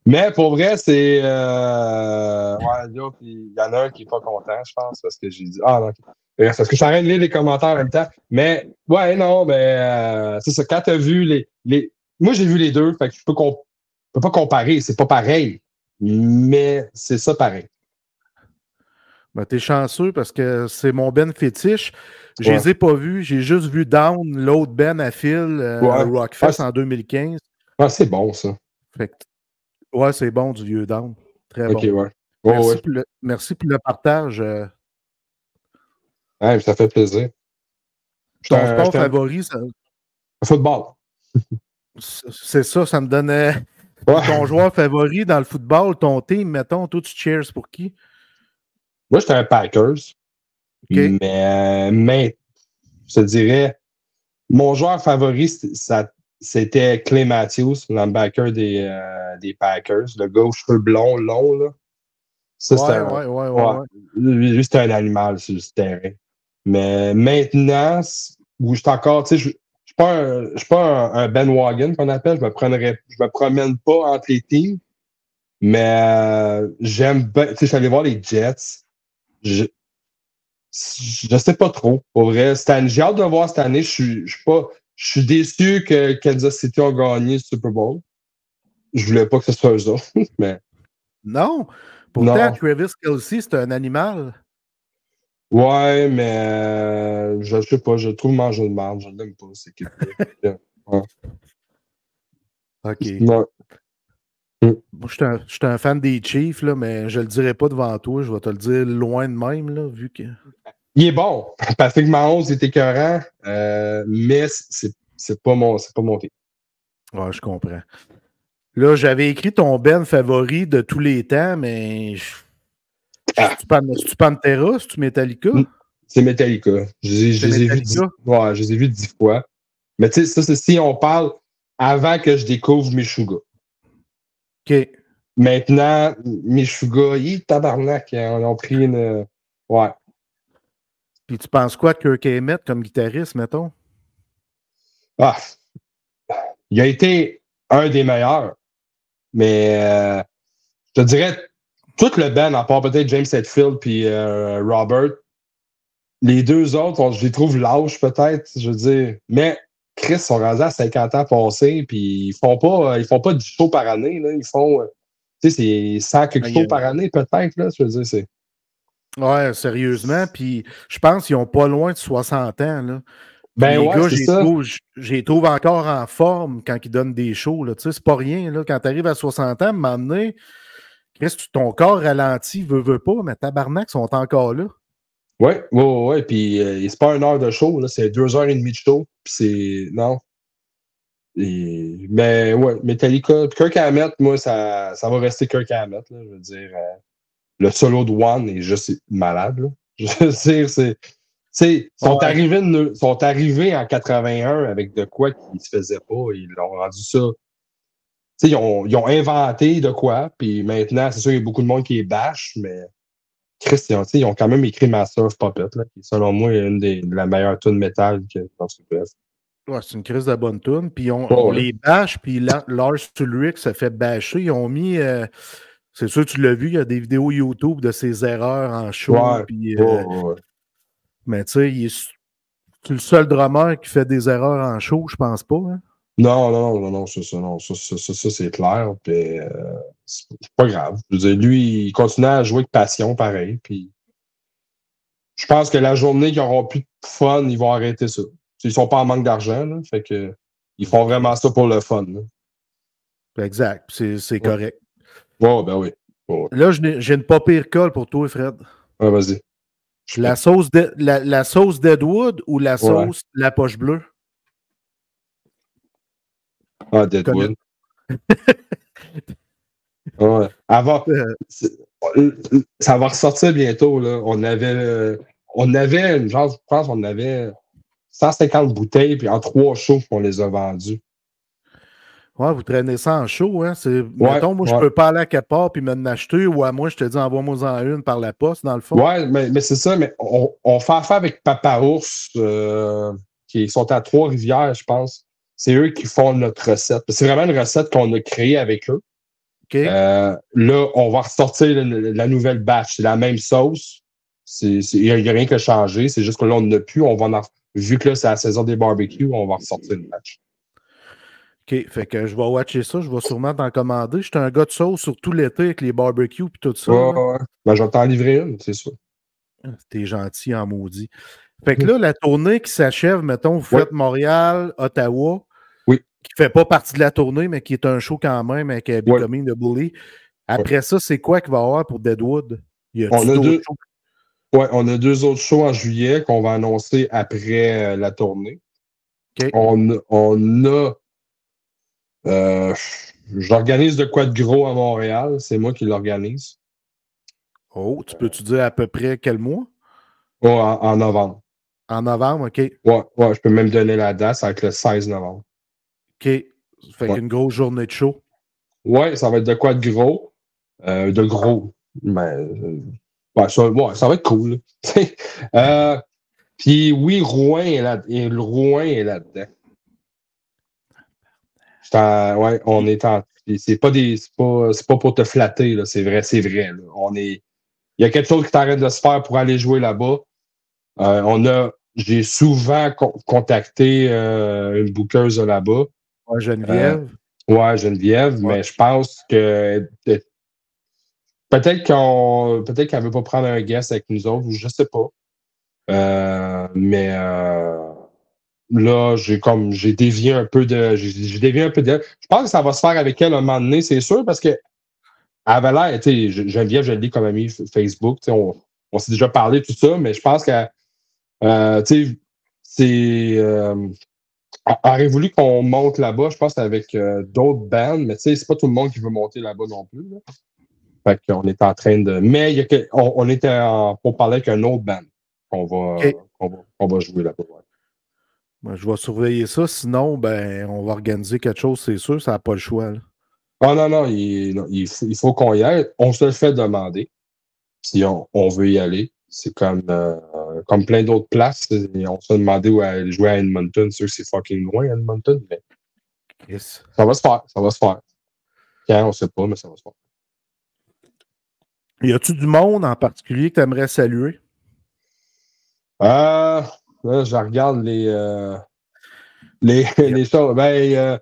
mais pour vrai, c'est... il y en a un qui n'est pas content, je pense, parce que j'ai dit... Ah non, parce que je suis en train de lire les commentaires en même temps. Mais, c'est ça. Quand tu as vu les... Moi, j'ai vu les deux, fait que je peux pas comparer. C'est pas pareil, mais c'est ça pareil. Ben, t'es chanceux parce que c'est mon Ben fétiche. Je les ai pas vus. J'ai juste vu Down, l'autre Ben à Phil, Rockfest en 2015. Ah, c'est bon, ça. Fait que, c'est bon du vieux Down. Très bon. Merci pour le partage. Ça fait plaisir. Ton sport favori, ça... Football. C'est ça, ça me donnait. Ton joueur favori dans le football, ton team, mettons, toi, tu cheers pour qui? Moi, j'étais un Packers. Okay. Mais je te dirais, mon joueur favori, c'était Clay Matthews, linebacker des Packers. Le gars aux cheveux blonds, longs, là. Ça, ouais. Lui, c'était un animal sur le terrain. Mais maintenant, où je suis encore, tu sais, je suis pas un Ben Wagon qu'on appelle. Je me promène pas entre les teams. Mais j'aime bien. Tu sais, je suis allé voir les Jets. Je sais pas trop. Pour vrai, j'ai hâte de voir cette année. Je suis déçu que Kansas City a gagné le Super Bowl. Je voulais pas que ce soit eux autres, mais. Non. Pourtant, Travis Kelce, c'est un animal. Ouais, mais je sais pas, je trouve manger de merde. Je l'aime pas, cette équipe-là. Ouais. OK. Ouais. Moi, je suis un fan des Chiefs, là, mais je le dirai pas devant toi. Je vais te le dire loin de même, là, vu que. Il est bon. Patrick Mahomes est écœurant, mais c'est pas mon team. Ouais, je comprends. Là, j'avais écrit ton Ben favori de tous les temps, mais. C'est-tu Pantera? C'est-tu Metallica? C'est Metallica. Je les ai vus 10 fois. Mais tu sais, ça, c'est si on parle avant que je découvre Meshuggah. OK. Maintenant, Meshuggah, tabarnak, ils ont pris une. Ouais. Puis tu penses quoi de Kirk Hammett comme guitariste, mettons? Ah. Il a été un des meilleurs. Mais je te dirais, tout le band, à part peut-être James Hetfield puis Robert, les deux autres, je les trouve lâches peut-être, je veux dire. Mais Chris sont rendus à 50 ans passés, puis ils font pas 10 shows par année. Là. Ils font, tu sais, c'est 100 quelques shows par année peut-être, là, je veux dire, c'est. Ouais, sérieusement, puis je pense qu'ils ont pas loin de 60 ans, là. Ben les ouais, gars, c'est je les trouve encore en forme quand ils donnent des shows, là. Tu sais, c'est pas rien, là. Quand tu arrives à 60 ans, à un moment donné, Chris, ton corps ralentit, veut pas, mais tabarnak, sont encore là. Ouais. Puis c'est pas 1 heure de show, là, c'est 2 heures et demie de show. Puis c'est. Non. Mais ouais, Metallica. Kirk Hammett, moi, ça va rester Kirk Hammett. Là, je veux dire, le solo de One est juste malade. Là. Je veux dire, ils sont arrivés en 81 avec de quoi qu'ils se faisaient pas. Ils l'ont rendu ça. Ils ont inventé de quoi, puis maintenant, c'est sûr, il y a beaucoup de monde qui est bâche, mais Christian, ils ont quand même écrit Master of Puppet, là, qui selon moi est une de la meilleure tune métal que dans ce presse. Ouais, c'est une crise de bonne tune. Puis on les bâche, puis Lars Ulrich se fait bâcher. Ils ont mis, c'est sûr, tu l'as vu, il y a des vidéos YouTube de ses erreurs en show. Mais tu sais, c'est le seul drummer qui fait des erreurs en show, je pense pas. Hein? Non, c'est ça, ça c'est clair. Puis, c'est pas grave. Je veux dire, lui, il continue à jouer avec passion, pareil. Puis, je pense que la journée qu'ils n'auront plus de fun, ils vont arrêter ça. Ils sont pas en manque d'argent, là, fait que ils font vraiment ça pour le fun. Là. Exact, c'est correct. Oh, ben oui. Oh. Là, j'ai une pas pire colle pour toi, Fred. Ah, vas-y. La sauce Deadwood ou la sauce La Poche Bleue? Ah, Deadwood. Ouais. Ça va ressortir bientôt. Là. On avait genre, je pense qu'on avait 150 bouteilles, puis en 3 shows, on les a vendues. Ouais, vous traînez ça en show, hein? Mettons, moi, je peux pas aller à quelque part puis m'en acheter, ou à moi, je te dis, envoie-moi-en une par la poste, dans le fond. Ouais, mais c'est ça, mais on fait affaire avec Papa Ours, qui sont à Trois-Rivières, je pense. C'est eux qui font notre recette. C'est vraiment une recette qu'on a créée avec eux. Okay. Là, on va ressortir la nouvelle batch. C'est la même sauce. Il n'y a rien qui a changé. C'est juste que là, on n'a plus. Vu que là, c'est la saison des barbecues, on va ressortir une batch. OK. Fait que je vais watcher ça. Je vais sûrement t'en commander. J'étais un gars de sauce, surtout l'été, avec les barbecues et tout ça. Ouais. Ben, je vais t'en livrer une, c'est sûr. T'es gentil en maudit. Fait que là, la tournée qui s'achève, mettons, vous faites Montréal, Ottawa. Oui. Qui ne fait pas partie de la tournée, mais qui est un show quand même avec Becoming the Bully. Après ça, c'est quoi qu'il va y avoir pour Deadwood? On a 2 autres shows en juillet qu'on va annoncer après la tournée. Okay. On a J'organise de quoi de gros à Montréal. C'est moi qui l'organise. Oh, tu peux-tu dire à peu près quel mois? Oh, en novembre. En novembre, OK. Ouais, je peux même donner la date, ça va être le 16 novembre. OK. Fait qu'une grosse journée de show. Ouais, ça va être de quoi de gros. De gros. Mais, ça va être cool. Puis oui, Rouen est là-dedans. Ouais, on est en. C'est pas pour te flatter, là. C'est vrai. Là. Il y a quelque chose qui t'arrête de se faire pour aller jouer là-bas. J'ai souvent contacté une bookeuse là-bas. Ouais, Geneviève. Geneviève, mais je pense que peut-être qu'elle veut pas prendre un guest avec nous autres, je sais pas. Mais là, j'ai dévié un peu de. J'ai dévié un peu de. Je pense que ça va se faire avec elle un moment donné, c'est sûr, parce que elle avait l'air, tu sais, Geneviève, je le dis comme amie Facebook, on s'est déjà parlé, tout ça, mais je pense qu'elle, tu sais, elle aurait voulu qu'on monte là-bas, je pense, avec d'autres bands, mais tu sais, c'est pas tout le monde qui veut monter là-bas non plus. Là. Fait qu'on est en train de. Mais on était pour parler avec un autre band qu'on va jouer là-bas. Ouais. Ben, je vais surveiller ça. Sinon, ben, on va organiser quelque chose, c'est sûr. Ça n'a pas le choix. Là. Ah non, il faut qu'on y aille. On se le fait demander si on veut y aller. C'est comme plein d'autres places. Et on se fait demander où aller jouer à Edmonton. C'est sûr que c'est fucking loin, Edmonton, mais Yes. ça va se faire. Quand, on ne sait pas, mais ça va se faire. Y a-tu du monde en particulier que tu aimerais saluer? Là, je regarde les choses. Ben,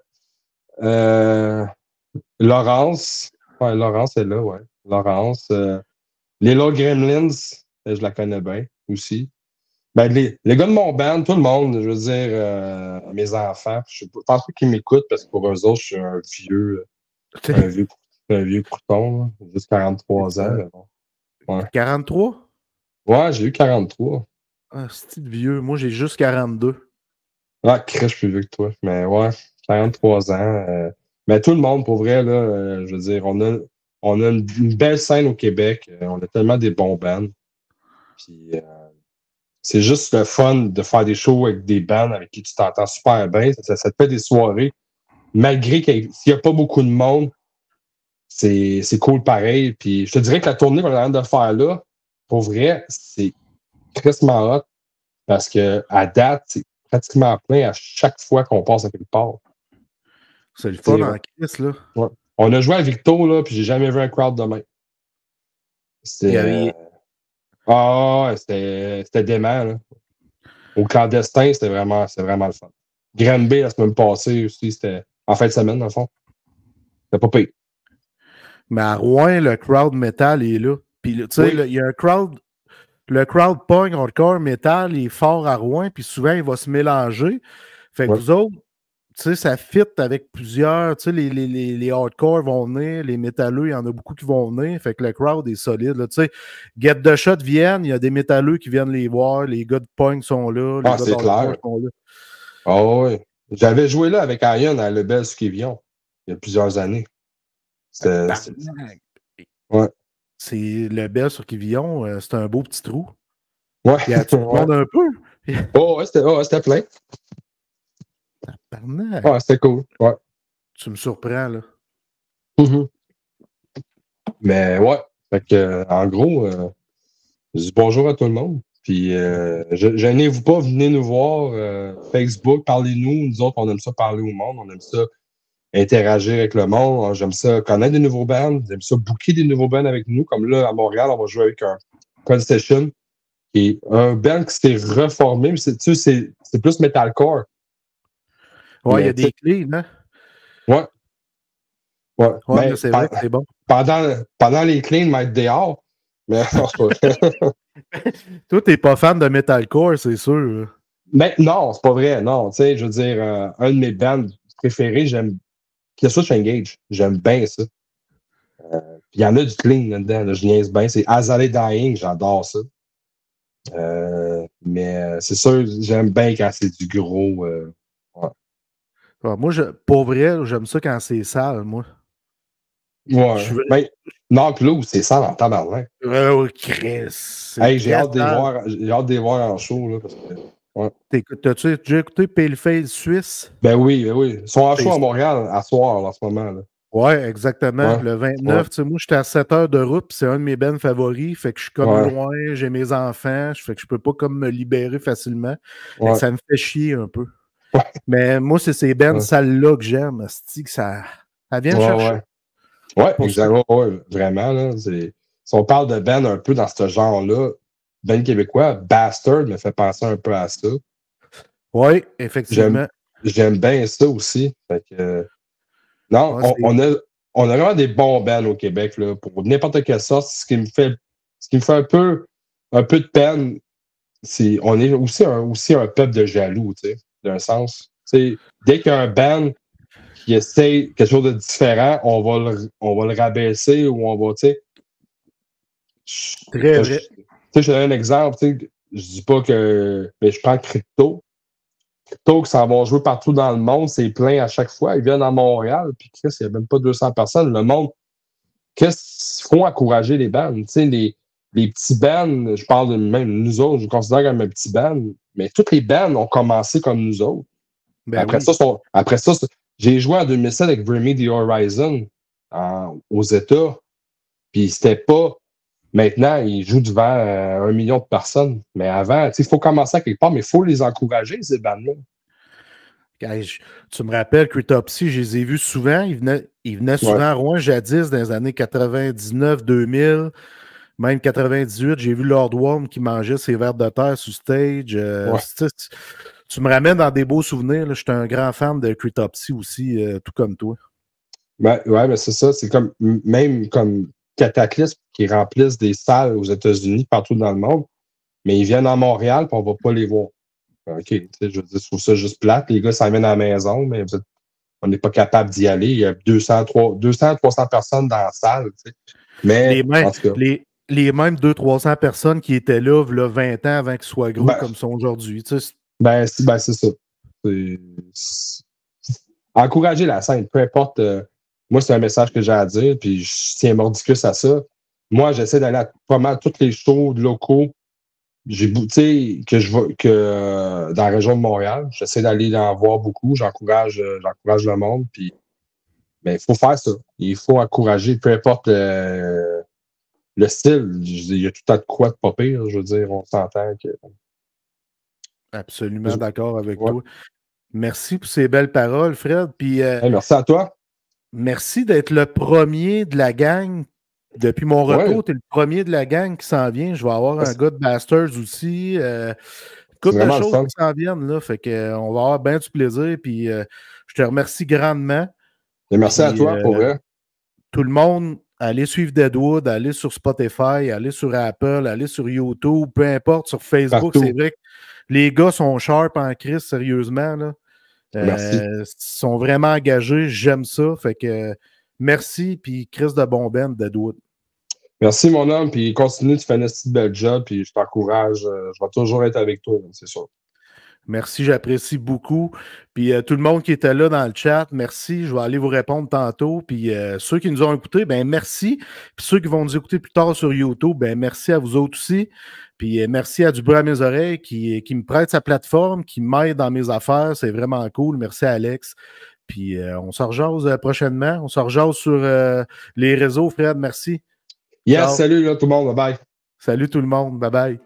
Laurence. Ouais, Laurence est là, ouais. Laurence. Lila Gremlins, je la connais bien aussi. Ben, les gars de mon band, tout le monde, je veux dire, mes enfants, je pense pas qu'ils m'écoutent parce que pour eux autres, je suis un vieux crouton, là, juste 43 ans. Mais bon. Ouais. 43? Ouais, j'ai eu 43. Ah, c'est vieux. Moi, j'ai juste 42. Ah, crèche plus vieux que toi. Mais ouais, 43 ans. Mais tout le monde, pour vrai, là, je veux dire, on a une belle scène au Québec. On a tellement des bons bands. Puis c'est juste le fun de faire des shows avec des bands avec qui tu t'entends super bien. Ça te fait des soirées. Malgré s'il n'y a pas beaucoup de monde, c'est cool pareil. Puis je te dirais que la tournée qu'on est en train de faire là, pour vrai, c'est crissement hot parce qu'à date, c'est pratiquement plein à chaque fois qu'on passe à quelque part. C'est le fun en crise, là. Ouais. On a joué à Victo, là, puis j'ai jamais vu un crowd de même. C'était dément, là. Au clandestin, c'était vraiment le fun. Granby, la semaine passée aussi, c'était en fin de semaine, dans le fond. C'était pas pire. Mais à Rouen, le crowd metal est là. Puis, tu sais, il y a un crowd. Le crowd punk hardcore metal est fort à Rouen, puis souvent, il va se mélanger. Fait que vous autres, tu sais, ça fit avec plusieurs. Tu sais, les hardcore vont venir, les métalleux, il y en a beaucoup qui vont venir. Fait que le crowd est solide. Tu sais, Get the Shot viennent, il y a des métalleux qui viennent les voir, les gars de punk sont là, les gars de hardcore sont là. Ah oui. J'avais joué là avec Iron à Lebel Skivion il y a plusieurs années. Ouais. C'est le sur Quivillon, c'est un beau petit trou. Ouais. Il y a tout le monde un peu. C'était plein. Tabarnak. Ouais, c'était cool. Ouais. Tu me surprends, là. Mm-hmm. Mais ouais. Fait que, en gros, je dis bonjour à tout le monde. Puis, gênez-vous pas, venez nous voir. Facebook, parlez-nous. Nous autres, on aime ça parler au monde. On aime ça interagir avec le monde. J'aime ça connaître des nouveaux bands. J'aime ça booker des nouveaux bands avec nous. Comme là, à Montréal, on va jouer avec un Cold et un band qui s'est reformé. Mais c'est plus metalcore. Ouais, il y a des clés, hein? Ouais. Ouais, mais c'est vrai que c'est bon. Pendant les cleans, mettre dehors. Mais toi, t'es pas fan de metalcore, c'est sûr. Mais non, c'est pas vrai. Non, tu sais, je veux dire, un de mes bands préférés, j'aime Killswitch Engage. J'aime bien ça. Il y en a du clean là-dedans. Là, je niaise bien. C'est Azalea Dying. J'adore ça. Mais c'est sûr, j'aime bien quand c'est du gros. Ouais. Moi, pour vrai, j'aime ça quand c'est sale, moi. Ouais. Ben, Knock Loose, c'est sale en tabarnak. Oh, Chris. Hey, j'ai hâte de les voir en show, là, parce que. Ouais. T'as-tu déjà écouté Paleface Suisse? Ben oui, ben oui. Ils sont en show à Montréal à soir, en ce moment. Là. Ouais, exactement. Ouais. Le 29, tu sais, moi, j'étais à 7 heures de route, puis c'est un de mes bands favoris. Fait que je suis comme loin, j'ai mes enfants, fait que je peux pas comme me libérer facilement. Fait que ça me fait chier un peu. Ouais. Mais moi, c'est ces bands sales-là que j'aime. Que ça vient me chercher. Ouais, exactement. Ouais, vraiment, là. Si on parle de band un peu dans ce genre-là, band québécois, Bastard me fait penser un peu à ça. Oui, effectivement. J'aime bien ça aussi. Fait que, non, on a vraiment des bons bands au Québec, là, pour n'importe quelle sorte. Ce qui me fait un peu de peine, c'est on est aussi un peuple de jaloux, tu sais, d'un sens. T'sais, dès qu'il y a un band qui essaie quelque chose de différent, on va le rabaisser ou on va, tu sais. Très vrai. Je te donne un exemple, tu sais, je dis pas que. Mais je prends Crypto. Crypto, qui s'en vont jouer partout dans le monde, c'est plein à chaque fois. Ils viennent à Montréal, puis Chris, il n'y a même pas 200 personnes. Le monde, qu'est-ce qu'il faut encourager les bands? Tu sais, les petits bands, je parle de même nous autres, je considère comme un petit band, mais toutes les bands ont commencé comme nous autres. Ben après ça, j'ai joué en 2007 avec Bring the Horizon aux États, puis c'était pas. Maintenant, ils jouent devant 1 million de personnes. Mais avant, il faut commencer à quelque part, mais il faut les encourager, ces bandes-là. Tu me rappelles que Cryptopsy, je les ai vus souvent. Ils venaient souvent à Rouen jadis dans les années 99, 2000, même 98. J'ai vu Lord Worm qui mangeait ses vers de terre sous stage. Tu me ramènes dans des beaux souvenirs. Je suis un grand fan de Cryptopsy aussi, tout comme toi. Ouais, mais c'est ça. C'est comme même comme Cataclysme qui remplissent des salles aux États-Unis, partout dans le monde. Mais ils viennent à Montréal, puis on ne va pas les voir. OK, je veux dire, je trouve ça juste plate. Les gars s'amènent à la maison, mais on n'est pas capable d'y aller. Il y a 200-300 personnes dans la salle. Mais les mêmes 200-300 personnes qui étaient là, 20 ans avant qu'ils soient gros comme ils sont aujourd'hui. C'est ça. Encourager la scène, peu importe. Moi, c'est un message que j'ai à dire, puis je tiens mordicus à ça. Moi, j'essaie d'aller à pas mal tous les shows locaux que dans la région de Montréal. J'essaie d'aller en voir beaucoup. J'encourage le monde. Puis, mais il faut faire ça. Il faut encourager, peu importe le style. Il y a tout un tas de quoi de pas pire. Je veux dire, on s'entend que. Absolument d'accord avec toi. Merci pour ces belles paroles, Fred. Puis, merci à toi. Merci d'être le premier de la gang. Depuis mon retour, tu es le premier de la gang qui s'en vient. Je vais avoir un gars de Bastards aussi. Couple de choses qui s'en viennent. Là, fait que, on va avoir bien du plaisir. Puis, je te remercie grandement. Et merci à toi, pour vrai. Tout le monde, allez suivre Deadwood, allez sur Spotify, allez sur Apple, allez sur YouTube, peu importe, sur Facebook. C'est vrai que les gars sont sharp en crise, sérieusement. Là. Ils sont vraiment engagés, j'aime ça. Fait que merci, puis Chris de bon ben, Deadwood. Merci, mon homme, puis continue, tu fais un petit bel job, puis je t'encourage. Je vais toujours être avec toi, c'est sûr. Merci, j'apprécie beaucoup. Puis tout le monde qui était là dans le chat, merci. Je vais aller vous répondre tantôt. Puis ceux qui nous ont écoutés, ben merci. Puis ceux qui vont nous écouter plus tard sur YouTube, ben merci à vous autres aussi. Puis merci à Du bruit à mes oreilles qui me prête sa plateforme, qui m'aide dans mes affaires. C'est vraiment cool. Merci à Alex. Puis on se rejase prochainement. On se rejase sur les réseaux, Fred. Merci. Yes, ciao. Salut là, tout le monde. Bye bye. Salut tout le monde. Bye bye.